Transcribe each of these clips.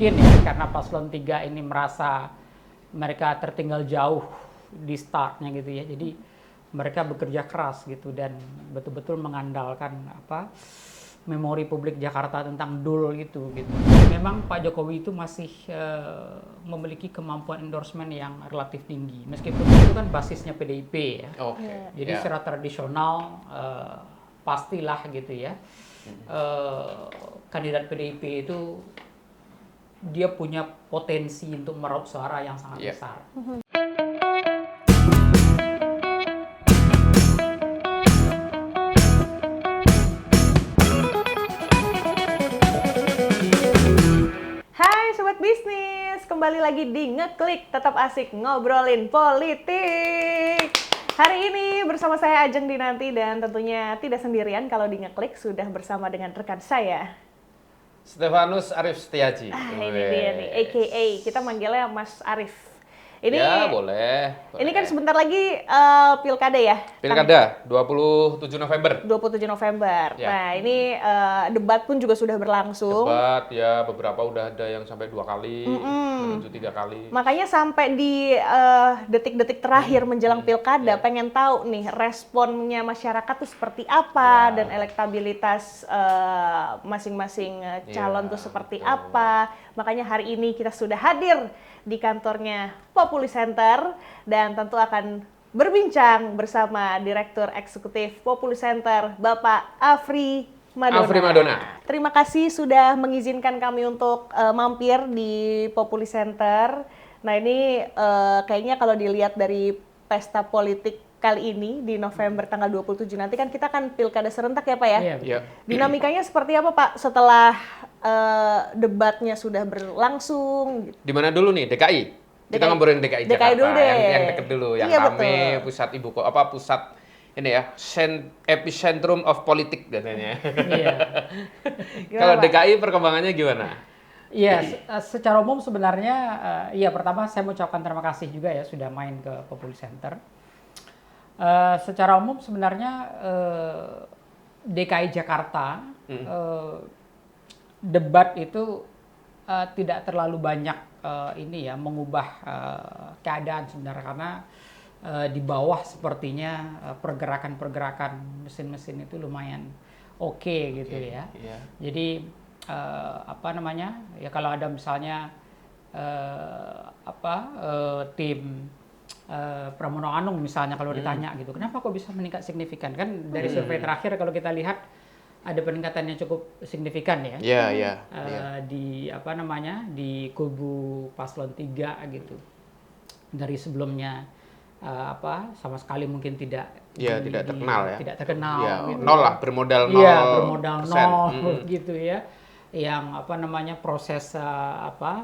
mungkin ya karena paslon 3 ini merasa mereka tertinggal jauh di startnya gitu ya. Jadi mereka bekerja keras gitu dan betul-betul mengandalkan memori publik Jakarta tentang DUL gitu. Memang Pak Jokowi itu masih memiliki kemampuan endorsement yang relatif tinggi. Meskipun itu kan basisnya PDIP ya. Jadi secara tradisional pastilah gitu ya. Kandidat PDIP itu dia punya potensi untuk meraup suara yang sangat besar. Hai Sobat Bisnis, kembali lagi di Ngeklik, tetap asik ngobrolin politik. Hari ini bersama saya Ajeng Dinanti dan tentunya tidak sendirian kalau di Ngeklik sudah bersama dengan rekan saya. Stefanus Arif Setiaji. Ini dia nih, a.k.a. kita manggilnya Mas Arif. Ini, ya boleh. Ini kan sebentar lagi pilkada ya? Pilkada 27 November. 27 November. Ya. Nah ini debat pun juga sudah berlangsung. Debat ya beberapa udah ada yang sampai 2 kali, menuju 3 kali. Makanya sampai di detik-detik terakhir menjelang pilkada, pengen tahu nih responnya masyarakat tuh seperti apa dan elektabilitas masing-masing calon tuh seperti apa. Makanya hari ini kita sudah hadir di kantornya Populi Center dan tentu akan berbincang bersama Direktur Eksekutif Populi Center, Bapak Afri Madona. Terima kasih sudah mengizinkan kami untuk mampir di Populi Center. Nah ini kayaknya kalau dilihat dari pesta politik kali ini di November tanggal 27 nanti kan kita kan pilkada serentak ya Pak ya? Iya. Dinamikanya seperti apa Pak setelah debatnya sudah berlangsung? Di mana dulu nih? DKI? Kita ngobrolin DKI Jakarta. DKI dulu deh. Yang deket dulu, yang iya, rame, betul. pusat ibu kota, pusat ini ya, epicentrum of politik katanya. Iya. Kalau DKI perkembangannya gimana? Iya, secara umum sebenarnya, pertama saya mau ucapkan terima kasih juga ya sudah main ke Populi Center. Secara umum sebenarnya DKI Jakarta debat itu tidak terlalu banyak mengubah keadaan sebenarnya karena di bawah sepertinya pergerakan mesin-mesin itu lumayan oke gitu ya. Jadi kalau ada misalnya tim Pramono Anung misalnya kalau ditanya gitu, kenapa kok bisa meningkat signifikan? Kan dari survei terakhir kalau kita lihat ada peningkatan yang cukup signifikan ya. Di kubu paslon 3 gitu. Dari sebelumnya sama sekali mungkin tidak terkenal ya. Tidak terkenal gitu. Nol lah, bermodal 0%. Iya, bermodal 0 gitu ya. Yang proses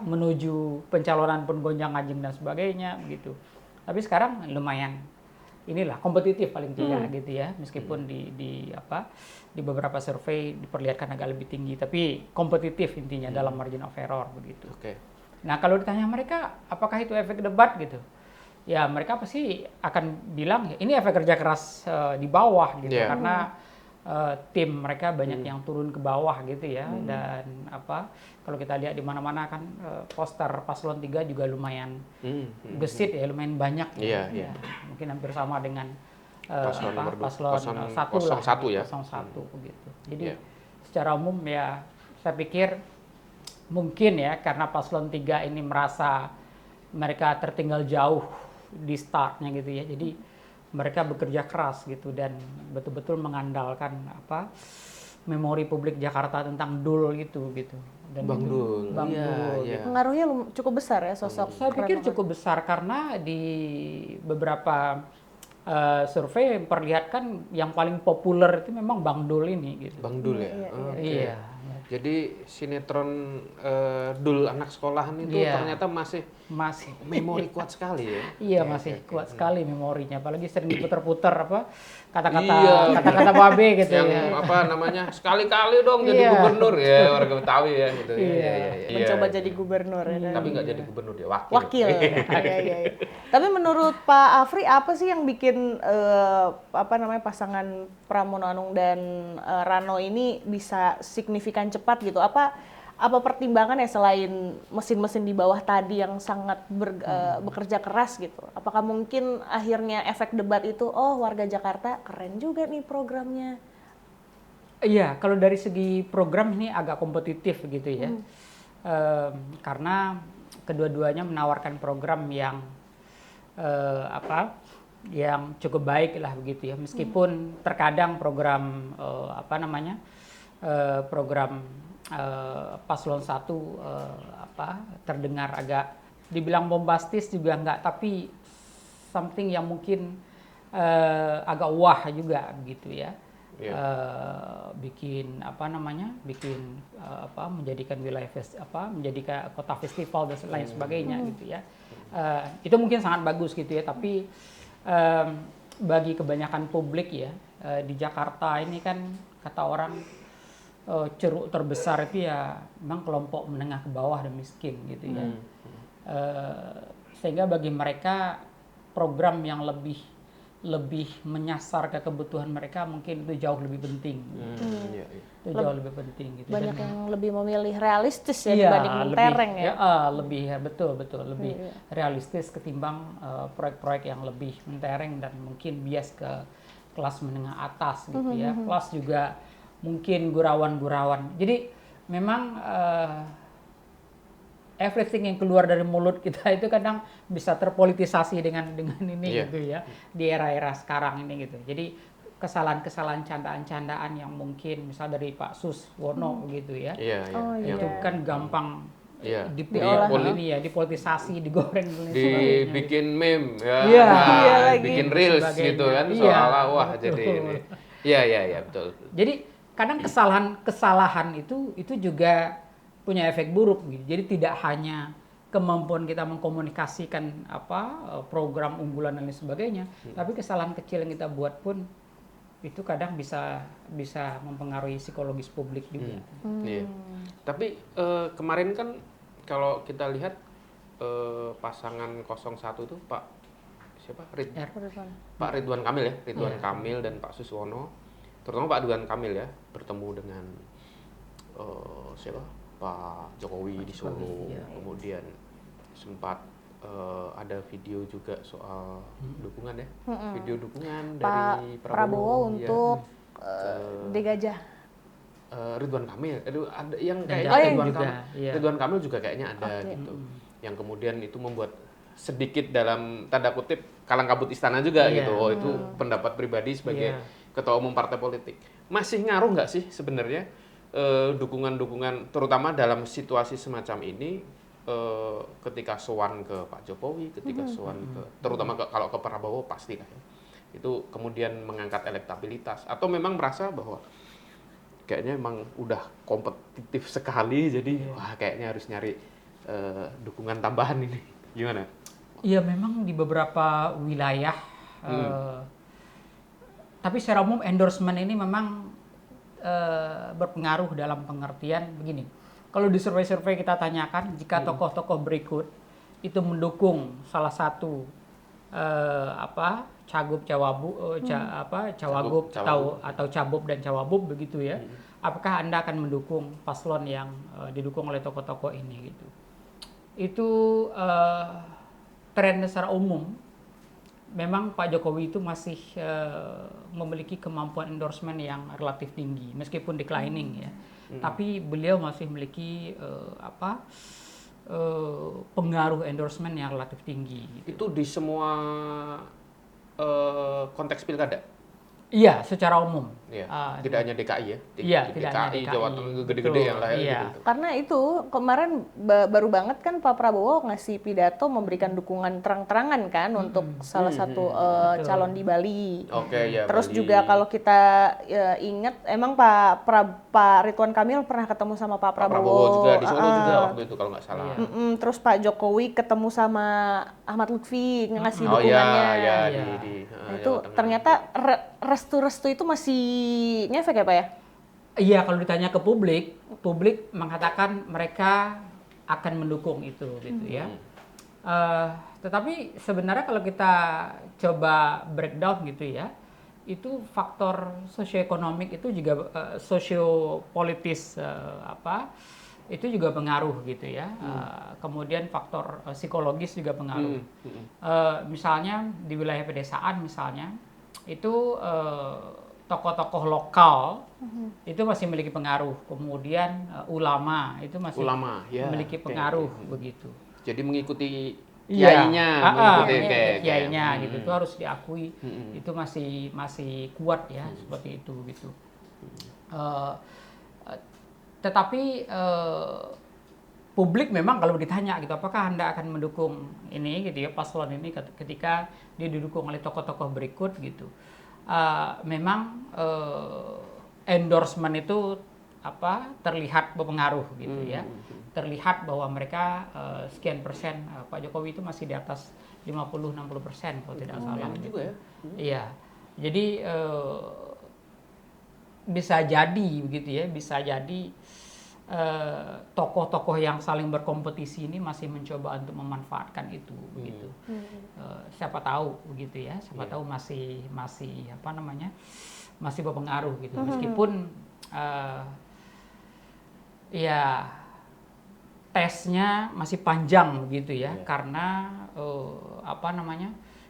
menuju pencalonan pun gonjang-ganjing dan sebagainya gitu. Tapi sekarang lumayan kompetitif paling tidak gitu ya, meskipun di beberapa survei diperlihatkan agak lebih tinggi, tapi kompetitif intinya dalam margin of error begitu. Nah kalau ditanya mereka apakah itu efek debat gitu, ya mereka pasti akan bilang ini efek kerja keras di bawah gitu, karena tim mereka banyak yang turun ke bawah gitu ya, dan kalau kita lihat di mana-mana kan poster paslon 3 juga lumayan gesit ya, lumayan banyak ya. Mungkin hampir sama dengan paslon 1 lah, 01 begitu. Jadi secara umum ya saya pikir mungkin ya karena paslon 3 ini merasa mereka tertinggal jauh di startnya gitu ya. Jadi mereka bekerja keras gitu dan betul-betul mengandalkan memori publik Jakarta tentang DUL gitu. Dan Bang Dul. Gitu. Pengaruhnya cukup besar ya sosok. Saya pikir cukup besar karena di beberapa survei memperlihatkan yang paling populer itu memang Bang Dul ini gitu. Bang Dul ya? Iya. Jadi sinetron Dul anak sekolahan itu ternyata masih memori kuat sekali ya? Iya, masih kuat sekali memorinya. Apalagi sering diputer-puter kata-kata babe gitu yang sekali-kali dong jadi gubernur ya, warga Betawi ya gitu. Mencoba jadi gubernur ya. Tapi nggak jadi gubernur dia, wakil. Iya. Tapi menurut Pak Afri apa sih yang bikin pasangan Pramono Anung dan Rano ini bisa signifikan cepat gitu? apa pertimbangan ya selain mesin-mesin di bawah tadi yang sangat bekerja keras gitu? Apakah mungkin akhirnya efek debat itu, oh warga Jakarta keren juga nih programnya? Iya, kalau dari segi program ini agak kompetitif gitu ya. Karena kedua-duanya menawarkan program yang yang cukup baik lah begitu ya. Meskipun terkadang program program paslon 1 terdengar agak dibilang bombastis juga enggak, tapi something yang mungkin agak wah juga gitu ya. Bikin menjadikan wilayah menjadikan kota festival dan lain sebagainya gitu ya. Itu mungkin sangat bagus gitu ya, tapi bagi kebanyakan publik ya di Jakarta ini kan kata orang ceruk terbesar itu ya memang kelompok menengah ke bawah dan miskin gitu ya. Sehingga bagi mereka program yang lebih menyasar ke kebutuhan mereka mungkin itu jauh lebih penting. Itu jauh lebih penting gitu. Banyak yang lebih memilih realistis ya dibanding mentereng ya. Lebih lebih realistis ketimbang proyek-proyek yang lebih mentereng dan mungkin bias ke kelas menengah atas gitu ya. Plus juga mungkin gurauan-gurawan. Jadi memang everything yang keluar dari mulut kita itu kadang bisa terpolitisasi dengan ini gitu ya, di era-era sekarang ini gitu. Jadi kesalahan-kesalahan candaan-candaan yang mungkin misal dari Pak Suswono gitu ya, itu kan gampang dipolitisasi, digoreng dan sebagainya. Dibikin meme bikin reels gitu kan, seolah wah jadi ini. Iya betul. Jadi kadang kesalahan itu juga punya efek buruk gitu. Jadi tidak hanya kemampuan kita mengkomunikasikan program unggulan dan lain sebagainya, tapi kesalahan kecil yang kita buat pun itu kadang bisa mempengaruhi psikologis publik juga. Iya. Tapi kemarin kan kalau kita lihat pasangan 01 itu Pak Ridwan Kamil ya, Kamil dan Pak Suswono, terutama Pak Ridwan Kamil ya, bertemu dengan Pak Jokowi di Solo, kemudian sempat ada video juga soal dukungan ya, video dukungan dari Prabowo untuk Degajah. Ridwan Kamil, ada yang kayaknya Ridwan Kamil juga kayaknya ada gitu, yang kemudian itu membuat sedikit dalam tanda kutip kalang kabut istana juga gitu. Oh itu pendapat pribadi sebagai ketua umum partai politik. Masih ngaruh nggak sih sebenarnya dukungan-dukungan terutama dalam situasi semacam ini ketika sowan ke Pak Jokowi, ketika sowan ke terutama kalau ke Prabowo pasti lah ya. Itu kemudian mengangkat elektabilitas atau memang merasa bahwa kayaknya emang udah kompetitif sekali jadi wah kayaknya harus nyari dukungan tambahan ini. Gimana? Iya memang di beberapa wilayah tapi secara umum endorsement ini memang berpengaruh dalam pengertian begini. Kalau di survei-survei kita tanyakan jika tokoh-tokoh berikut itu mendukung salah satu cagup cawagup atau cabub dan cawabub begitu ya. Apakah Anda akan mendukung paslon yang didukung oleh tokoh-tokoh ini gitu. Itu tren secara umum memang Pak Jokowi itu masih memiliki kemampuan endorsement yang relatif tinggi meskipun declining ya. Tapi beliau masih memiliki pengaruh endorsement yang relatif tinggi. Itu di semua konteks pilkada? Iya, secara umum. Tidak hanya DKI ya? Tidak hanya DKI, Jawa Tengah gede-gede yang lain gitu. Karena itu kemarin baru banget kan Pak Prabowo ngasih pidato memberikan dukungan terang-terangan kan untuk salah satu calon di Bali. Terus Bali. Juga kalau kita ingat emang Pak Ridwan Kamil pernah ketemu sama Pak Prabowo juga di Solo juga waktu itu kalau nggak salah. Terus Pak Jokowi ketemu sama Ahmad Lutfi ngasih dukungannya. Itu ternyata restu-restu itu masih ngefek ya Pak ya? Iya, kalau ditanya ke publik mengatakan mereka akan mendukung itu gitu ya. Tetapi sebenarnya kalau kita coba breakdown gitu ya, itu faktor sosioekonomik itu juga sosiopolitis itu juga pengaruh gitu ya. Kemudian faktor psikologis juga pengaruh. Misalnya di wilayah pedesaan misalnya itu tokoh-tokoh lokal itu masih memiliki pengaruh. Kemudian ulama itu masih memiliki pengaruh begitu. Jadi mengikuti kiainya, kiainya gitu. Itu harus diakui. Itu masih kuat ya seperti itu gitu. Tetapi publik memang kalau ditanya gitu, apakah Anda akan mendukung ini gitu ya, paslon ini ketika dia didukung oleh tokoh-tokoh berikut gitu. Memang endorsement itu terlihat berpengaruh gitu ya. Terlihat bahwa mereka sekian persen Pak Jokowi itu masih di atas 50-60% kalau tidak salah. Juga ya. Iya. Jadi bisa jadi begitu ya, bisa jadi tokoh-tokoh yang saling berkompetisi ini masih mencoba untuk memanfaatkan itu begitu. Siapa tahu begitu ya, siapa tahu masih masih berpengaruh gitu. Meskipun ya tesnya masih panjang begitu ya, karena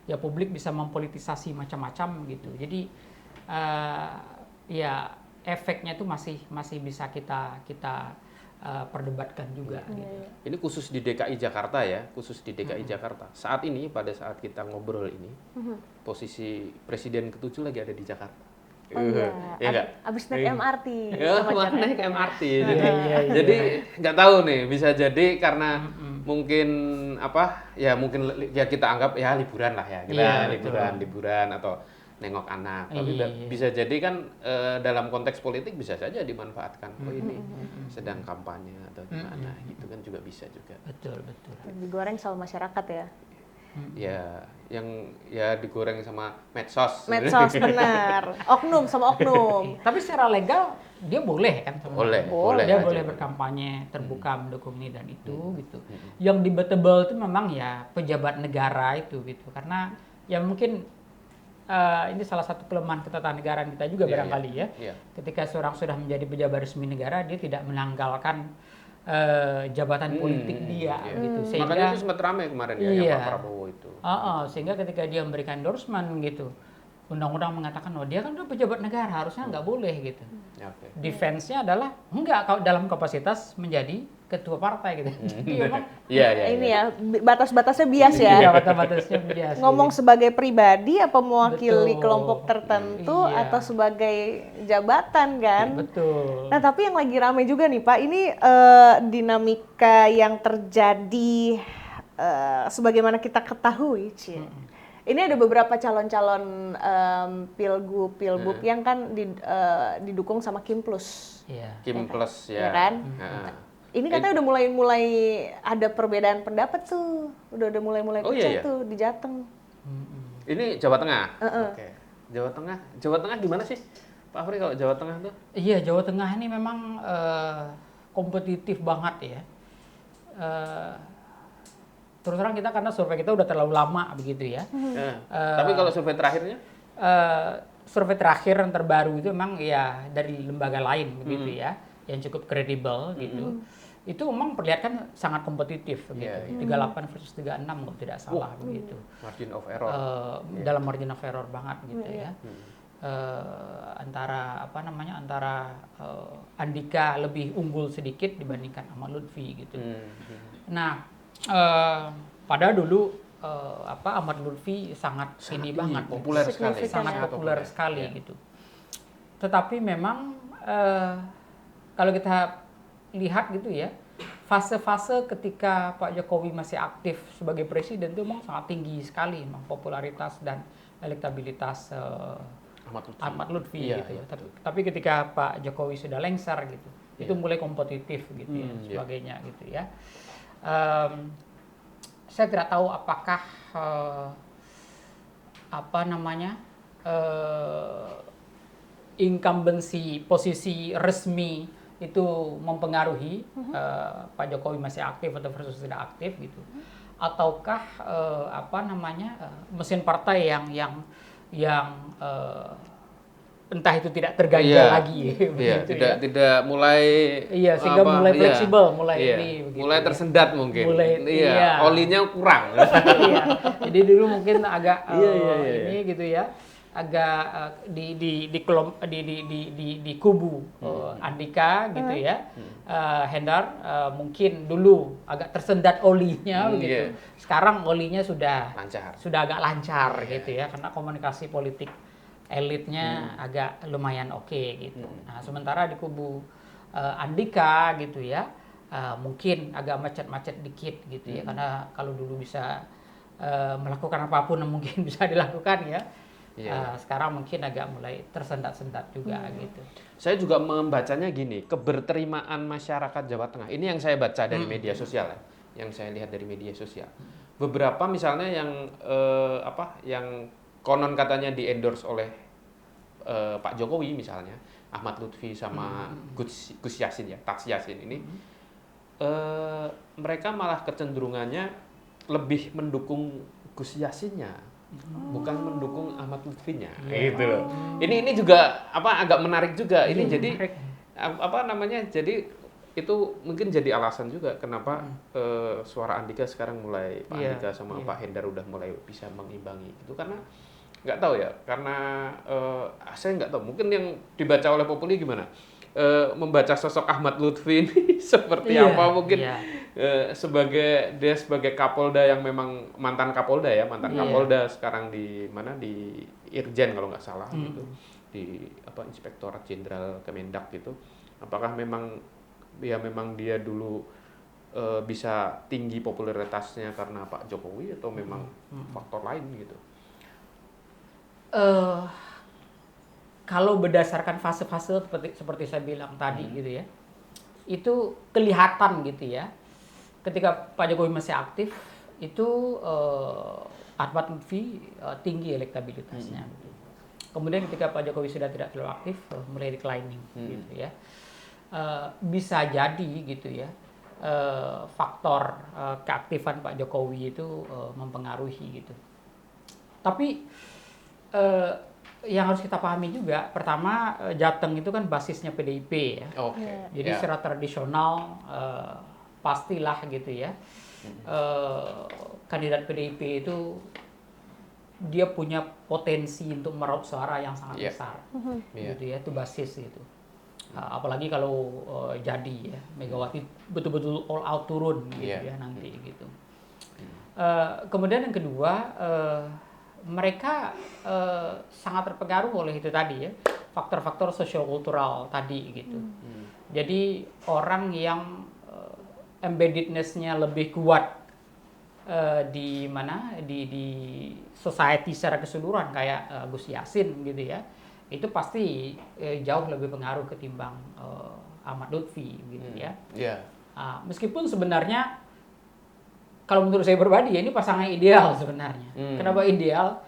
ya publik bisa mempolitisasi macam-macam gitu. Jadi ya efeknya itu masih bisa kita perdebatkan juga. Gitu. Ini khusus di DKI Jakarta ya, khusus di DKI Jakarta. Saat ini pada saat kita ngobrol ini, posisi Presiden ke-7 lagi ada di Jakarta. Oh iya, abis naik MRT. Naik MRT. Jadi nggak tahu nih, bisa jadi karena mungkin mungkin kita anggap ya liburan lah ya, kita liburan atau nengok anak. Tapi bisa jadi kan dalam konteks politik bisa saja dimanfaatkan. Oh ini sedang kampanye atau gimana gitu kan juga bisa juga. Betul. Digoreng sama masyarakat ya. Ya, yang digoreng sama medsos. Medsos benar. Oknum sama oknum. Tapi secara legal dia boleh kan? Boleh. Dia boleh berkampanye terbuka mendukung ini dan itu gitu. Yang debatable itu memang ya pejabat negara itu gitu. Karena ya mungkin ini salah satu kelemahan ketatanegaraan kita juga barangkali ya. Ketika seorang sudah menjadi pejabat resmi negara, dia tidak menanggalkan jabatan politik dia gitu. Sehingga, makanya itu sempat ramai kemarin yang Pak Prabowo itu. Sehingga ketika dia memberikan endorsement gitu, undang-undang mengatakan dia kan udah pejabat negara, harusnya nggak boleh gitu. Defense-nya adalah enggak kalau dalam kapasitas menjadi ketua partai gitu. Ini ya batas-batasnya bias ya. Iya, batas-batasnya bias. Ngomong sebagai pribadi apa mewakili kelompok tertentu atau sebagai jabatan kan? Betul. Nah, tapi yang lagi ramai juga nih Pak, ini dinamika yang terjadi sebagaimana kita ketahui, ini ada beberapa calon-calon pilgub yang kan didukung sama Kim Plus. Kim Plus ya. Kan? Ini katanya udah mulai ada perbedaan pendapat tuh, udah mulai pecah tuh di Jateng. Ini Jawa Tengah. Oke. Jawa Tengah gimana sih, Pak Afri kalau Jawa Tengah tuh? Iya, Jawa Tengah ini memang kompetitif banget ya. Terus terang kita karena survei kita udah terlalu lama begitu ya. Tapi kalau survei terakhirnya? Survei terakhir yang terbaru itu memang ya dari lembaga lain begitu ya, yang cukup kredibel gitu. Itu memang perlihatkan sangat kompetitif gitu. 38 versus 36 kalau tidak salah begitu. Margin of error. Dalam margin of error banget gitu ya. Antara Andika lebih unggul sedikit dibandingkan Ahmad Lutfi gitu. Nah, padahal dulu Ahmad Lutfi sangat populer sekali gitu. Tetapi memang kalau kita lihat gitu ya, fase-fase ketika Pak Jokowi masih aktif sebagai presiden itu memang sangat tinggi sekali, memang popularitas dan elektabilitas Ahmad Lutfi gitu ya. Tapi ketika Pak Jokowi sudah lengser gitu, itu mulai kompetitif gitu ya, sebagainya gitu ya. Saya tidak tahu apakah incumbency posisi resmi itu mempengaruhi Pak Jokowi masih aktif atau versus tidak aktif gitu, ataukah mesin partai yang entah itu tidak terganjal lagi begitu tidak mulai sehingga mulai fleksibel, mulai ini begitu, mulai tersendat mungkin. Olinya kurang. Jadi dulu mungkin agak ini gitu ya. Agak di kubu Andika gitu ya. Hendar mungkin dulu agak tersendat olinya begitu. Sekarang olinya sudah agak lancar gitu ya, karena komunikasi politik elitnya agak lumayan oke gitu. Nah, sementara di kubu Andika gitu ya, mungkin agak macet-macet dikit gitu ya, karena kalau dulu bisa melakukan apapun mungkin bisa dilakukan ya. Sekarang mungkin agak mulai tersendat-sendat juga gitu. Saya juga membacanya gini, keberterimaan masyarakat Jawa Tengah. Ini yang saya baca dari media sosial ya, yang saya lihat dari media sosial. Beberapa misalnya yang yang konon katanya di-endorse oleh Pak Jokowi misalnya, Ahmad Lutfi sama Gus Yassin ya, Tats Yassin ini, mereka malah kecenderungannya lebih mendukung Gus Yassinnya, bukan mendukung Ahmad Lutfinya, gitu loh. Ini juga agak menarik juga. Ini jadi jadi itu mungkin jadi alasan juga kenapa suara Andika sekarang mulai Pak Andika sama Pak Hendar udah mulai bisa mengimbangi itu, karena nggak tahu ya, karena saya nggak tahu, mungkin yang dibaca oleh Populi gimana, membaca sosok Ahmad Lutfi ini seperti apa, mungkin sebagai Kapolda yang memang mantan Kapolda ya, Kapolda sekarang di Irjen kalau nggak salah gitu, di Inspektorat Jenderal Kemendak gitu. Apakah memang dia dulu bisa tinggi popularitasnya karena Pak Jokowi atau memang faktor lain gitu? Kalau berdasarkan fase-fase seperti saya bilang tadi gitu ya, itu kelihatan gitu ya. Ketika Pak Jokowi masih aktif, itu Ahmad Lutfi tinggi elektabilitasnya. Kemudian ketika Pak Jokowi sudah tidak terlalu aktif, mulai declining gitu ya. Bisa jadi gitu ya, faktor keaktifan Pak Jokowi itu mempengaruhi gitu. Tapi yang harus kita pahami juga, pertama Jateng itu kan basisnya PDIP ya. Jadi secara tradisional pastilah gitu ya, kandidat PDIP itu dia punya potensi untuk meraup suara yang sangat besar, gitu ya, itu basis gitu. Apalagi kalau jadi ya Megawati betul-betul all out turun gitu ya nanti gitu. Kemudian yang kedua, mereka sangat terpengaruh oleh itu tadi ya, faktor-faktor sosiokultural tadi gitu. Jadi orang yang embeddedness-nya lebih kuat di society secara keseluruhan kayak Gus Yassin gitu ya, itu pasti jauh lebih pengaruh ketimbang Ahmad Lutfi gitu ya. Meskipun sebenarnya kalau menurut saya pribadi ya ini pasangan ideal sebenarnya. Kenapa ideal?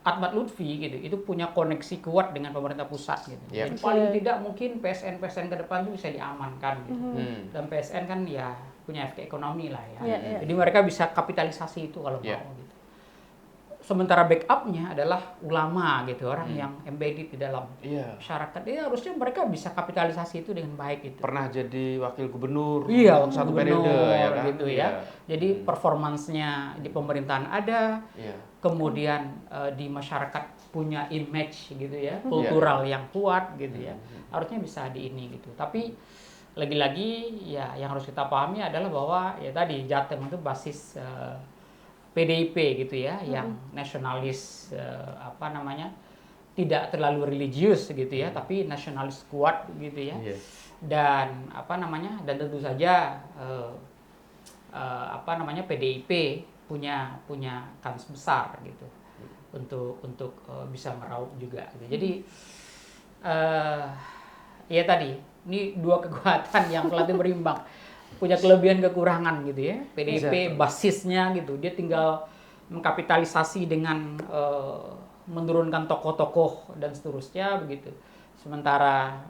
Ahmad Lutfi gitu, itu punya koneksi kuat dengan pemerintah pusat gitu. Jadi paling tidak mungkin PSN ke depan itu bisa diamankan gitu. Dan PSN kan ya punya efek ekonomi lah ya. Jadi mereka bisa kapitalisasi itu kalau mau gitu. Sementara backupnya adalah ulama gitu, orang yang embedded di dalam masyarakat. Jadi harusnya mereka bisa kapitalisasi itu dengan baik gitu. Pernah jadi wakil gubernur satu periode ya kan? Gitu ya. Jadi performansnya di pemerintahan ada, kemudian di masyarakat punya image gitu ya, kultural yang kuat gitu ya. Harusnya bisa di ini gitu. Tapi lagi-lagi ya yang harus kita pahami adalah bahwa ya tadi Jateng itu basis PDIP gitu ya, yang nasionalis tidak terlalu religius gitu ya, tapi nasionalis kuat gitu ya. Dan dan tentu saja PDIP punya kans besar gitu untuk bisa meraup juga gitu. Jadi ya tadi ini dua kekuatan yang relatif berimbang, punya kelebihan kekurangan gitu ya. PDIP basisnya gitu, dia tinggal mengkapitalisasi dengan menurunkan tokoh-tokoh dan seterusnya begitu. Sementara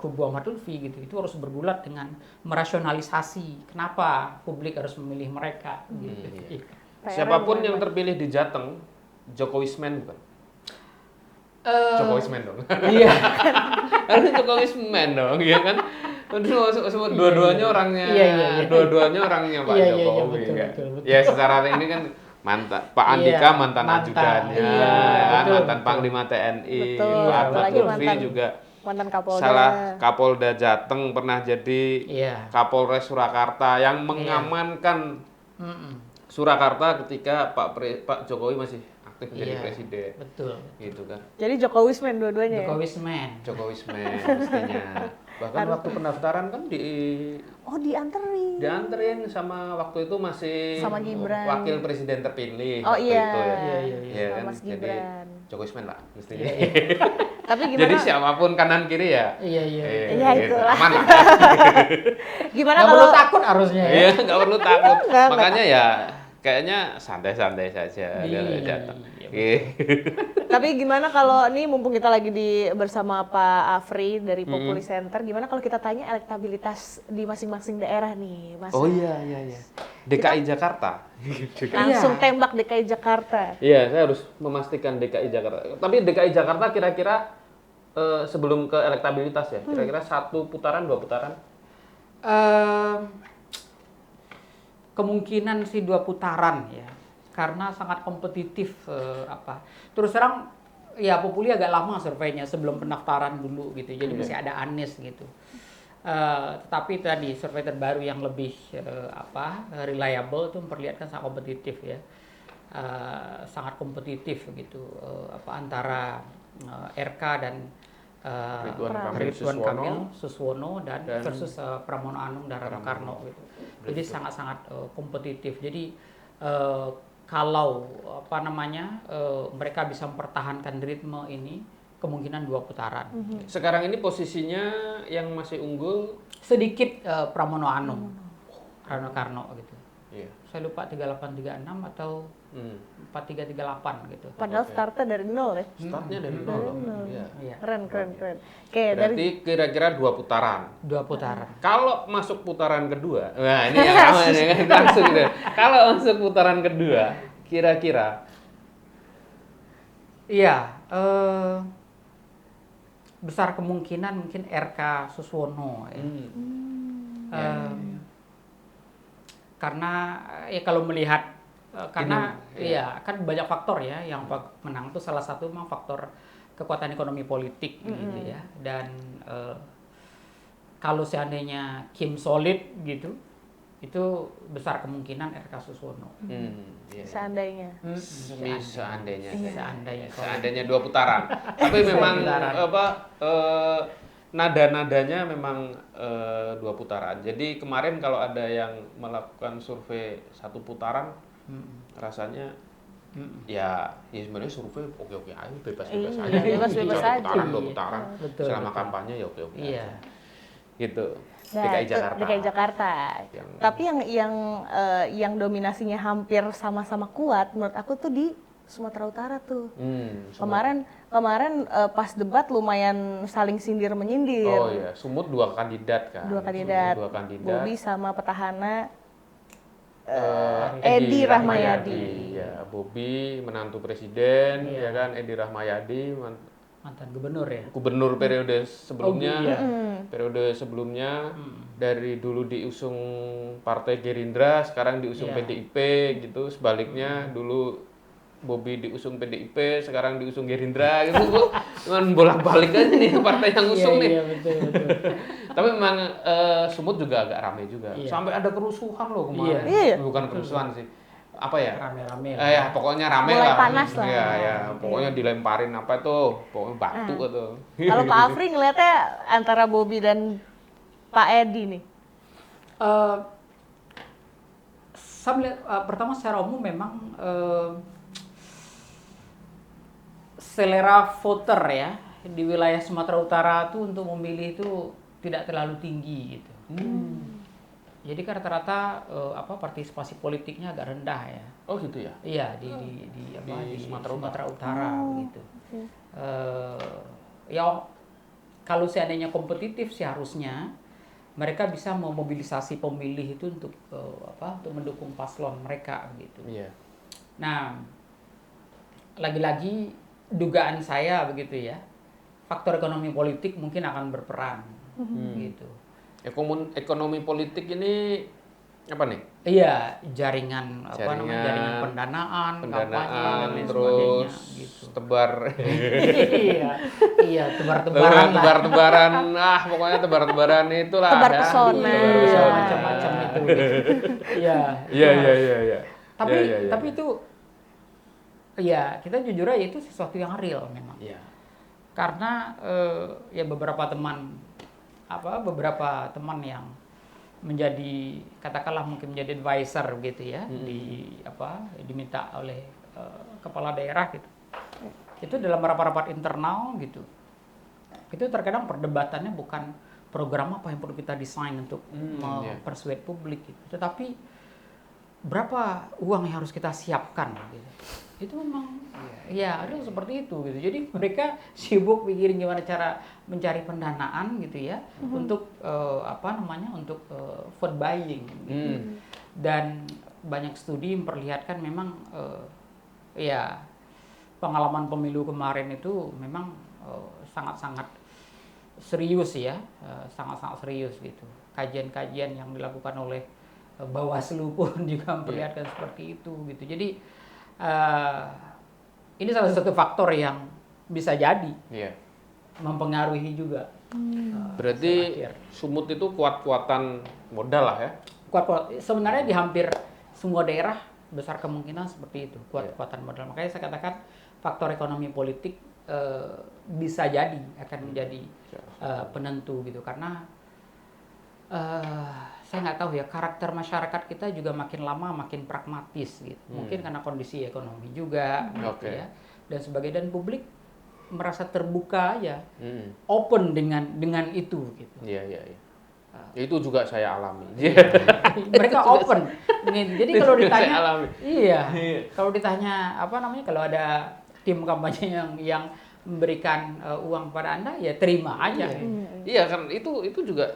kubu Ahmad Lutfi gitu, itu harus bergulat dengan merasionalisasi kenapa publik harus memilih mereka gitu. Siapapun yang terpilih di Jateng, Jokowismen bukan? Jokowismen dong. Iya. Harus Jokowismen dong, ya kan? Dua-duanya orangnya, dua-duanya orangnya Pak Iya, Jokowi. betul, kan? betul. Ya secara ini kan Pak Andika mantan ajudannya, iya, kan? betul, mantan betul. Panglima TNI, Betul, Pak Ahmad apalagi Lutfi juga mantan Kapolda. salah Kapolda Jateng pernah jadi Kapolres Surakarta yang mengamankan Surakarta ketika Pak Jokowi masih aktif menjadi presiden. Betul. Gitu kan. Jadi Jokowismen dua-duanya. Jokowismen mestinya. Bahkan waktu pendaftaran kan dianterin sama waktu itu masih sama Gibran. wakil presiden terpilih Oh waktu iya. itu ya. Iya, kan? Mas Jadi Gibran. Jokowismen lah mestinya. Tapi gimana? Jadi siapapun kanan kiri ya. Iya. Iya, gitu. itulah. Aman lah. Gimana Nggak kalau perlu takut harusnya ya. Iya, nggak perlu takut. Nggak Makanya ya kayaknya santai-santai saja Iya, kalau datang. Tapi gimana kalau nih mumpung kita lagi bersama Pak Afri dari Populi Center, gimana kalau kita tanya elektabilitas di masing-masing daerah nih, Mas? Oh iya. DKI Jakarta. Langsung tembak DKI Jakarta. Iya, saya harus memastikan DKI Jakarta. Tapi DKI Jakarta kira-kira sebelum ke elektabilitas ya, kira-kira 1 putaran, 2 putaran? Kemungkinan sih 2 putaran ya, karena sangat kompetitif Terus terang ya Populi agak lama surveinya sebelum pendaftaran dulu gitu, jadi masih ada Anies gitu. Tetapi tadi survei terbaru yang lebih reliable itu memperlihatkan sangat kompetitif ya, sangat kompetitif gitu antara RK dan Ridwan Kamil Suswono dan versus Pramono Anung dan Rano Karno gitu. Jadi sangat-sangat kompetitif. Jadi kalau mereka bisa mempertahankan ritme ini, kemungkinan 2 putaran. Sekarang ini posisinya yang masih unggul Sedikit Pramono Anung, Rano Karno gitu. Iya. Saya lupa 3836 atau 4338 gitu. Padahal startnya dari nol ya. Startnya dari nol. Iya. Keren. Oke, Berarti kira-kira 2 putaran. 2 putaran. Kalau masuk putaran kedua, nah ini yang ramai nih kan langsung gitu. Kalau masuk putaran kedua, kira-kira Iya, besar kemungkinan mungkin RK Suswono ya. Karena ya kalau melihat karena kan banyak faktor ya yang menang itu, salah satu memang faktor kekuatan ekonomi politik gitu ya. Dan kalau seandainya Kim solid gitu, itu besar kemungkinan RK Suswono. Seandainya. Seandainya 2 putaran. Tapi memang nada-nadanya memang 2 putaran. Jadi kemarin kalau ada yang melakukan survei 1 putaran, rasanya ya sebenarnya survei oke-oke aja, bebas-bebas aja. Bebas-bebas aja. 1 putaran, 2 putaran. Betul, Selama kampanye ya oke-oke aja. Gitu. Nah, DKI Jakarta. DKI Jakarta. Tapi yang dominasinya hampir sama-sama kuat menurut aku tuh di Sumatera Utara tuh. Kemarin pas debat lumayan saling sindir menyindir. Oh iya, Sumut 2 kandidat kan. 2 kandidat. Bobi sama petahana Edi Rahmayadi. Ya, Bobi menantu presiden, ya kan, Edi Rahmayadi Mantan gubernur ya. Gubernur periode sebelumnya. Oh, iya. Periode sebelumnya dari dulu diusung Partai Gerindra, sekarang diusung PDIP gitu. Sebaliknya dulu Bobi diusung PDIP, sekarang diusung Gerindra gitu. Cuman bolak-balik aja nih partai yang usung nih. Iya, betul. Tapi memang Sumut juga agak ramai juga. Sampai ada kerusuhan loh kemarin. Iya. Bukan kerusuhan sih. Apa ya? Rame-rame. Ya pokoknya rame Mulai lah. panas lah. Iya, pokoknya dilemparin apa tuh? Pokoknya batu atau. Kalau Pak Afri ngeliatnya antara Bobi dan Pak Edi nih. Saya melihat pertama secara umum memang selera voter ya di wilayah Sumatera Utara tuh untuk memilih itu tidak terlalu tinggi gitu. Jadi kan rata-rata partisipasi politiknya agak rendah ya. Oh gitu ya? Iya di Sumatera Utara gitu. Ya kalau seandainya kompetitif sih harusnya mereka bisa memobilisasi pemilih itu untuk untuk mendukung paslon mereka gitu. Iya. Nah, lagi-lagi dugaan saya begitu ya, faktor ekonomi politik mungkin akan berperan gitu. Ekonomi politik ini apa nih? Iya, jaringan pendanaan, kampanye dan lain sebagainya terus gitu. tebar iya, tebar-tebaran lah. tebar-tebaran, pokoknya tebar-tebaran itulah. Tebar ya. pesona. Tebar pesona. Macam-macam itu. Iya. Iya. Tapi itu ya kita jujur aja itu sesuatu yang real memang. Iya. Karena ya beberapa teman yang menjadi katakanlah mungkin menjadi advisor gitu ya, diminta oleh kepala daerah gitu. Itu dalam rapat-rapat internal gitu. Itu terkadang perdebatannya bukan program apa yang perlu kita desain untuk mempersuade publik gitu. Tetapi berapa uang yang harus kita siapkan gitu. Itu memang ya ada seperti itu gitu. Jadi mereka sibuk pikirin gimana cara mencari pendanaan gitu ya untuk untuk vote buying gitu. Dan banyak studi memperlihatkan memang pengalaman pemilu kemarin itu memang sangat-sangat serius ya, sangat-sangat serius gitu. Kajian-kajian yang dilakukan oleh Bawaslu pun juga memperlihatkan seperti itu gitu. Jadi ini salah satu faktor yang bisa jadi mempengaruhi juga. Berarti Sumut itu kuat-kuatan modal lah ya? Kuat-kuat. Sebenarnya di hampir semua daerah besar kemungkinan seperti itu, kuat-kuatan modal. Makanya saya katakan faktor ekonomi politik bisa jadi akan menjadi penentu gitu, karena saya nggak tahu ya, karakter masyarakat kita juga makin lama makin pragmatis gitu. Mungkin karena kondisi ekonomi juga gitu ya. Dan sebagai dan publik merasa terbuka aja. Open dengan itu gitu. Iya. Itu juga saya alami. Mereka open. Jadi kalau ditanya kalau ditanya kalau ada tim kampanye yang memberikan uang pada Anda, ya terima aja. Iya kan itu juga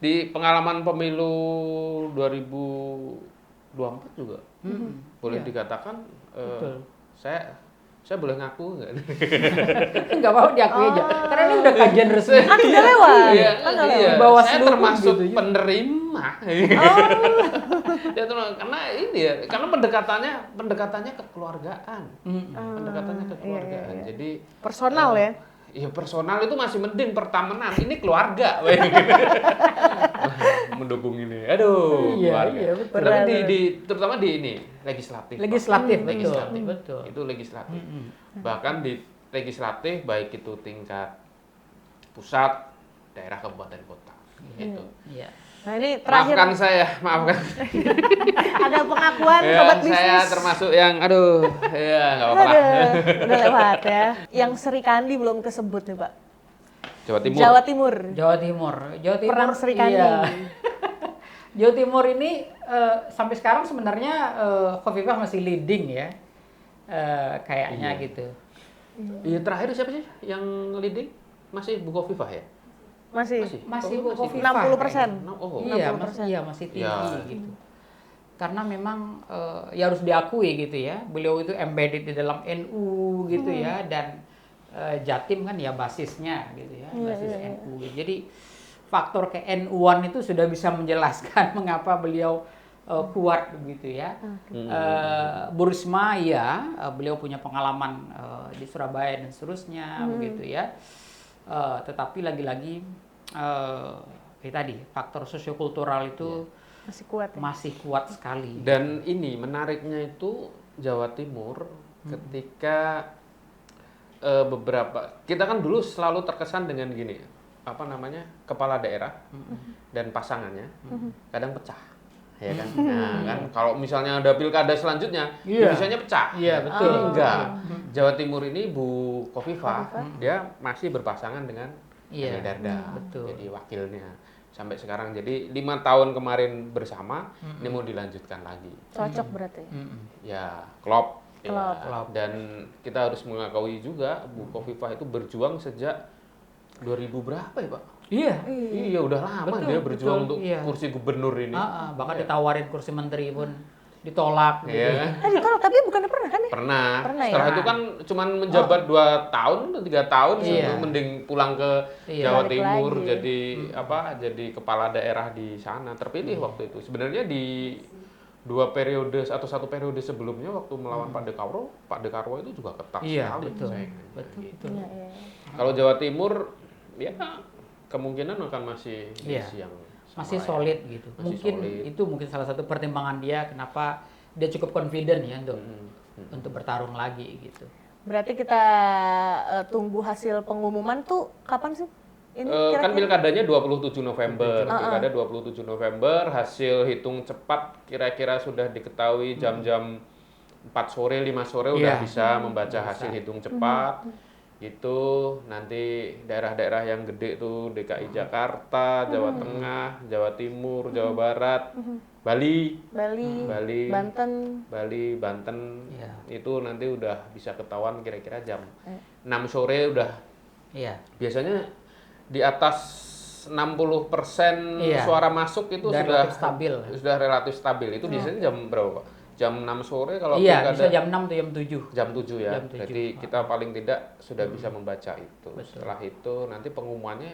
di pengalaman pemilu 2024 juga boleh dikatakan saya boleh ngaku nggak? Nggak mau diakui aja, karena ini udah kajian resmi. Kan udah lewat. Bawah saya seluruh termasuk gitu, penerima. Karena pendekatannya kekeluargaan, pendekatannya kekeluargaan. Jadi personal ya. Iya, personal itu masih mending, pertemanan ini keluarga. Mendukung ini. Aduh, keluarga. Iya, betul. Tapi terutama di ini legislatif. Betul. Itu legislatif. Bahkan di legislatif baik itu tingkat pusat, daerah, kabupaten, kota. Gitu. Iya. Nah ini terakhir. Maafkan. Ada pengakuan sobat bisnis. Saya termasuk yang nggak apa-apa lah. Udah lewat ya. Yang Serikandi belum kesebut nih Pak. Jawa Timur. Jawa Timur. Perang Serikandi. Iya. Jawa Timur ini sampai sekarang sebenarnya Khofifah masih leading ya. Kayaknya gitu. Iya, terakhir siapa sih yang leading? Masih Bu Khofifah ya? Masih Bu Khofifah. 60%. Masih tinggi gitu. Karena memang ya harus diakui gitu ya, beliau itu embedded di dalam NU gitu ya, dan Jatim kan ya basisnya gitu ya, basis NU. Jadi faktor ke NU-an itu sudah bisa menjelaskan mengapa beliau kuat begitu ya. Bu Risma beliau punya pengalaman di Surabaya dan seterusnya begitu ya. Tetapi lagi-lagi tadi faktor sosiokultural itu masih kuat sekali. Dan ini menariknya itu Jawa Timur ketika kita kan dulu selalu terkesan dengan gini, kepala daerah dan pasangannya kadang pecah. Ya kan? Nah, kan kalau misalnya ada pilkada selanjutnya, biasanya pecah. Iya, betul. Ini enggak. Jawa Timur ini Bu Khofifah, dia masih berpasangan dengan Emil Dardak. Betul. Jadi wakilnya sampai sekarang. Jadi 5 tahun kemarin bersama, ini mau dilanjutkan lagi. Cocok berarti. Ya, klop. Klop. Ya. Dan kita harus mengakui juga Bu Khofifah itu berjuang sejak 2000 berapa ya, Pak? Iya, udah lama dia berjuang untuk kursi gubernur ini. Bahkan ditawarin kursi menteri pun ditolak gitu. Iya. Ditolak, tapi bukannya pernah kan ya? Pernah. Pernah Setelah ya? itu kan cuman menjabat 2 tahun atau 3 tahun, Iya. itu mending pulang ke Iya. Jawa Balik Timur lagi. jadi jadi kepala daerah di sana. Terpilih waktu itu. Sebenarnya di 2 periode atau 1 periode sebelumnya waktu melawan Pak Dekarwo itu juga ketat Iya, sekali betul. saingannya, Betul, gitu. betul. Iya, iya. Kalau Jawa Timur ya kemungkinan akan masih Iya. yang sama Masih ya. solid gitu. Masih Mungkin solid. itu mungkin salah satu pertimbangan dia kenapa dia cukup confident ya untuk bertarung lagi gitu. Berarti kita tunggu hasil pengumuman tuh kapan sih? Ini Kan pilkadanya 27 November, 27. pilkada 27 November, hasil hitung cepat kira-kira sudah diketahui jam-jam 4 sore, 5 sore udah Iya. bisa membaca hasil hitung cepat. Itu nanti daerah-daerah yang gede tuh DKI Jakarta, Jawa Tengah, Jawa Timur, Jawa Barat, Bali, Bali, Banten. Banten, Iya. itu nanti udah bisa ketahuan kira-kira jam 6 sore udah. Iya. Biasanya di atas 60% Iya. suara masuk itu Dan sudah relatif stabil. Sudah relatif stabil. Itu biasanya jam berapa, Pak? Jam 6 sore kalau Iya, pilkada bisa jam 6 atau jam 7. jam 7 ya. Jam 7. Jadi kita paling tidak sudah bisa membaca itu. Betul. Setelah itu nanti pengumumannya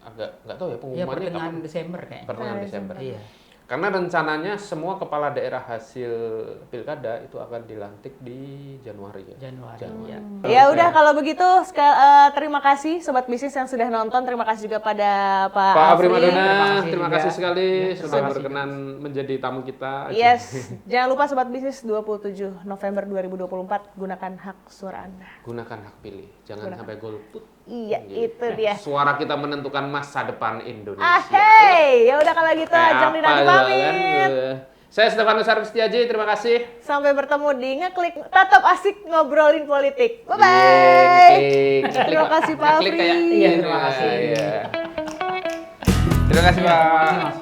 agak nggak tahu ya Iya, pengumumannya pertengahan kapan. Desember kayaknya. Pertengahan Desember. Iya. Karena rencananya semua kepala daerah hasil pilkada itu akan dilantik di Januari ya. Januari. Januari. Ya. Ya udah kalau begitu terima kasih sobat bisnis yang sudah nonton. Terima kasih juga pada Pak Pak Afri. Afri Madona, kasih terima juga. kasih sekali Ya, sudah terima kasih. berkenan menjadi tamu kita. Yes, jangan lupa sobat bisnis 27 November 2024 gunakan hak suara Anda. Gunakan hak pilih, jangan sampai golput. Iya, Gitu. itu dia. Suara kita menentukan masa depan Indonesia. Hey, ya udah kalau gitu Kayak Ajeng Dinanti apa, pamit. kan? Saya Stefanus Setiaji, terima kasih. Sampai bertemu di Ngeklik, tetap asik ngobrolin politik. Bye Iya, bye. ngeklik. Terima kasih Pak Ngeklik Afri. kayak- Iya, terima kasih. Iya. Terima kasih, Terima Pak. kasih, Mas.